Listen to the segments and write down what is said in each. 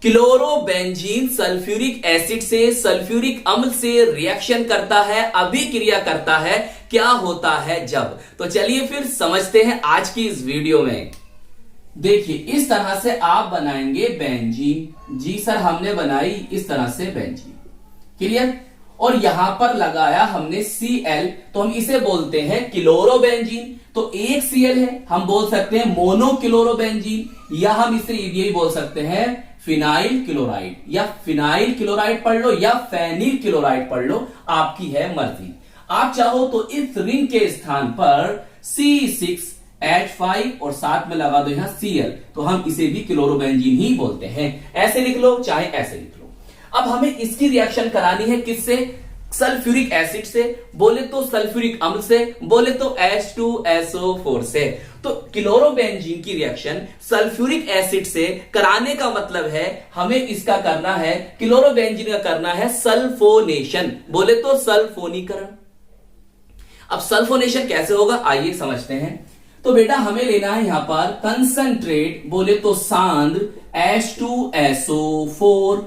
Chlorobenzene sulphuric acid से sulphuric अम्ल से रिएक्शन करता है, अभिक्रिया करता है। क्या होता है जब? तो चलिए फिर समझते हैं आज की इस वीडियो में। देखिए इस तरह से आप बनाएंगे बेंजीन। जी सर हमने बनाई इस तरह से बेंजीन, क्लियर। और यहां पर लगाया हमने Cl, तो हम इसे बोलते हैं क्लोरोबेंजीन। तो एक Cl है, हम बोल सकते हैं मोनोक्लोरोबेंजीन, या हम इसे यही बोल सकते हैं फिनाइल क्लोराइड, या फिनाइल क्लोराइड पढ़ लो या फेनिल क्लोराइड पढ़ लो, आपकी है मर्जी। आप चाहो तो इस रिंग के स्थान पर C6H5 और साथ में लगा दो यहां Cl, तो हम इसे भी क्लोरोबेंजीन ही बोलते हैं। ऐसे लिख लो चाहे ऐसे लिख लो। अब हमें इसकी रिएक्शन करानी है किससे? सल्फ्यूरिक एसिड से, बोले तो सल्फ्यूरिक अम्ल से, बोले तो H2SO4 से। तो क्लोरोबेंजीन की रिएक्शन सल्फ्यूरिक एसिड से कराने का मतलब है हमें इसका करना है, क्लोरोबेंजीन का करना है सल्फोनेशन, बोले तो सल्फोनीकरण। अब सल्फोनेशन कैसे होगा आइए समझते हैं। तो बेटा हमें लेना है यहां पर कंसंट्रेट, बोले तो सांद्र H2SO4।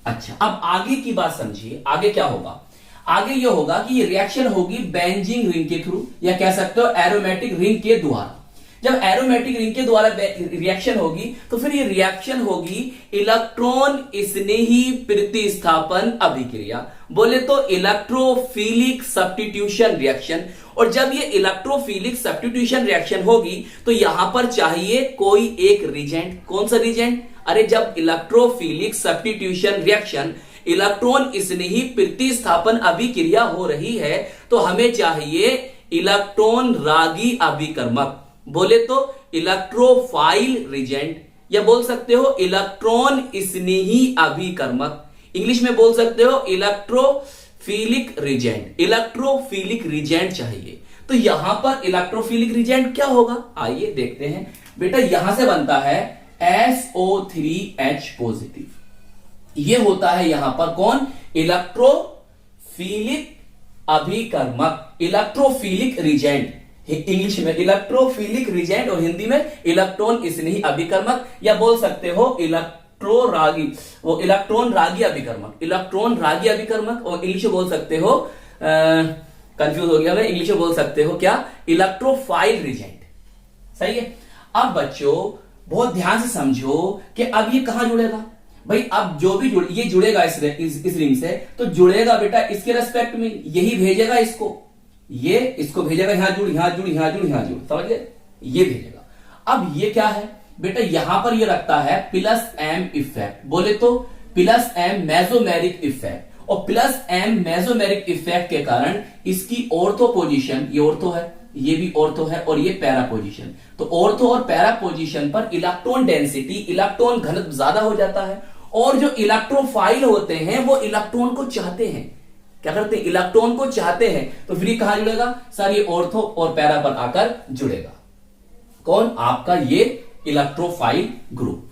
अच्छा अब आगे की बात समझिए, आगे क्या होगा? आगे यह होगा कि ये रिएक्शन होगी बेंजीन रिंग के थ्रू, या कह सकते हो एरोमेटिक रिंग के द्वारा। जब एरोमेटिक रिंग के द्वारा रिएक्शन होगी तो फिर ये रिएक्शन होगी इलेक्ट्रॉन स्नेही प्रतिस्थापन अभिक्रिया, बोले तो इलेक्ट्रोफिलिक सब्स्टिट्यूशन रिएक्शन। और जब ये इलेक्ट्रोफिलिक सब्स्टिट्यूशन रिएक्शन होगी तो यहां पर चाहिए कोई एक रिजेंट। कौन सा रिजेंट? अरे जब इलेक्ट्रोफिलिक सब्स्टिट्यूशन रिएक्शन, इलेक्ट्रॉन स्नेही प्रतिस्थापन अभिक्रिया हो रही है, तो हमें चाहिए इलेक्ट्रॉन रागी अभिकर्मक, बोले तो इलेक्ट्रोफाइल रिजेंट, या बोल सकते हो इलेक्ट्रॉन स्नेही अभिकर्मक। इंग्लिश में बोल सकते हो इलेक्ट्रोफिलिक रिजेंट। इलेक्ट्रोफिलिक रिजेंट चाहिए। तो यहां पर इलेक्ट्रोफिलिक रिजेंट क्या होगा आइए देखते हैं। बेटा यहां से बनता है SO3H पॉजिटिव। यह होता है यहां पर कौन? इलेक्ट्रोफिलिक अभिकर्मक, इलेक्ट्रोफिलिक रिजेंट। इंग्लिश में इलेक्ट्रोफिलिक रिजेंट और हिंदी में इलेक्ट्रॉन स्नेही अभिकर्मक, या बोल सकते हो इलेक्ट्रॉन रागी अभिकर्मक, इलेक्ट्रॉन रागी अभिकर्मक। और इंग्लिश में बोल सकते हो, कंफ्यूज हो गया मैं, इंग्लिश में बोल सकते हो क्या? Electrophile reagent. सही है। अब बच्चों बहुत ध्यान से समझो कि अब ये कहां जुड़ेगा भाई। अब जो भी ये जुड़ेगा इस रिंग से, तो जुड़ेगा बेटा इसके रेस्पेक्ट में, यही भेजेगा इसको, ये इसको भेजेगा यहां जुड़, यहां जुड़, यहां जुड़, यहां जुड़, समझ गए? ये भेजेगा। अब ये क्या है बेटा? यहां पर ये रखता है +M इफेक्ट, बोले तो +M मेसोमेरिक इफेक्ट। और +M मेसोमेरिक इफेक्ट के कारण इसकी ऑर्थो पोजीशन, ये ऑर्थो है, ये भी ऑर्थो है, और ये पैरा पोजीशन। तो ऑर्थो और पैरा पोजीशन पर इलेक्ट्रॉन डेंसिटी, इलेक्ट्रॉन घनत्व ज्यादा हो जाता है। और जो इलेक्ट्रोफाइल होते हैं वो इलेक्ट्रॉन को चाहते हैं, क्या करते हैं? इलेक्ट्रॉन को चाहते हैं। तो फिर कहां जुड़ेगा सर? ये ऑर्थो और पैरा पर आकर जुड़ेगा। कौन? आपका ये इलेक्ट्रोफाइल ग्रुप।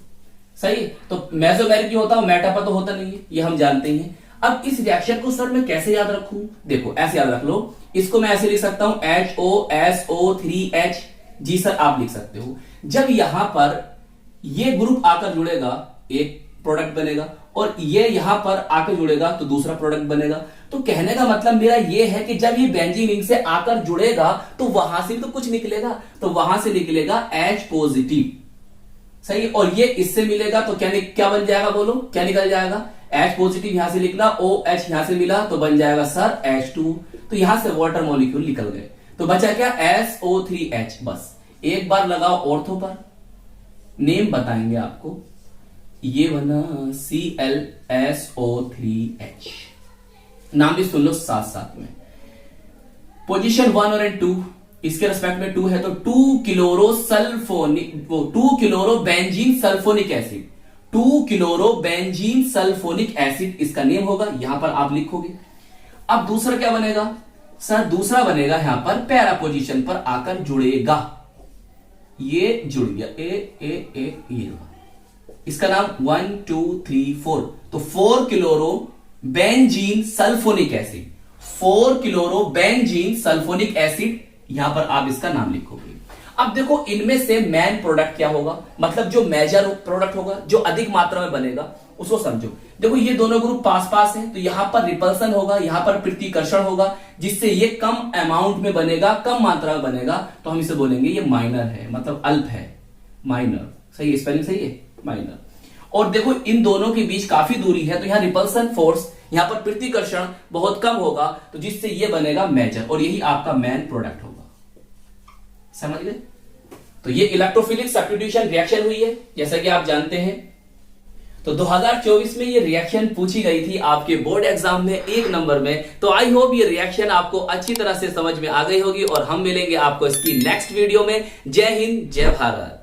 सही। तो मेसोमेरिक जो होता है मेटा पर तो होता नहीं है, ये हम जानते हैं। अब इस रिएक्शन को सर मैं कैसे याद रखूं? देखो ऐसे याद रख लो, इसको मैं ऐसे लिख सकता हूं HOSO3H। जी सर आप लिख सकते हो। जब यहां पर ये ग्रुप आकर जुड़ेगा एक प्रोडक्ट बनेगा, और ये यहां पर आकर जुड़ेगा तो दूसरा प्रोडक्ट बनेगा। तो कहने का मतलब मेरा ये है कि जब ये बेंजीन रिंग से आकर जुड़ेगा तो वहां से तो कुछ निकलेगा, तो वहां से निकलेगा H पॉजिटिव। सही। और ये इससे मिलेगा तो क्या बन जाएगा? बोलो क्या निकल जाएगा? H पॉजिटिव यहां से निकला, OH यहां से मिला तो बन जाएगा सर H2। तो यहां से वाटर मॉलिक्यूल निकल गए, तो बचा क्या? SO3H। बस एक बार लगाओ ऑर्थो पर, नेम बताएंगे आपको, ये बना ClSO3H। नाम भी सुन लो साथ साथ में। पोजीशन 1 और 2 इसके रेस्पेक्ट में 2 है, तो 2 chlorobenzene sulphonic acid, 2 chlorobenzene sulphonic acid इसका नेम होगा, यहां पर आप लिखोगे। अब दूसरा क्या बनेगा सर? दूसरा बनेगा यहां पर पैरा पोजीशन पर आकर जुड़ेगा, ये जुड़ गया ये इसका नाम 1 2 3 4। तो 4 chlorobenzene sulphonic acid, 4 chlorobenzene sulphonic acid, यहां पर आप इसका नाम लिखोगे। अब देखो इनमें से मैन प्रोडक्ट क्या होगा, मतलब जो मेजर प्रोडक्ट होगा, जो अधिक मात्रा में बनेगा, उसको समझो। देखो ये दोनों ग्रुप पास पास है, तो यहां पर रिपल्सन होगा, यहां पर प्रतिकर्षण होगा, जिससे ये कम अमाउंट में बनेगा, कम मात्रा में बनेगा, तो हम इसे बोलेंगे ये माइनर है, मतलब अल्प है, माइनर। सही है, स्पेलिंग सही है, माइनर। और देखो इन दोनों के बीच काफी दूरी है, तो यहां रिपल्सन फोर्स, यहां पर प्रतिकर्षण बहुत कम होगा, तो जिससे ये बनेगा मेजर, और यही आपका मैन प्रोडक्ट होगा। समझ गए? तो ये इलेक्ट्रोफिलिक सब्स्टिट्यूशन रिएक्शन हुई है, जैसा कि आप जानते हैं। तो 2024 में ये रिएक्शन पूछी गई थी आपके बोर्ड एग्जाम में 1 नंबर में। तो आई होप ये रिएक्शन आपको अच्छी तरह से समझ में आ गई होगी, और हम मिलेंगे आपको इसकी नेक्स्ट वीडियो में। जय हिंद, जय भारत।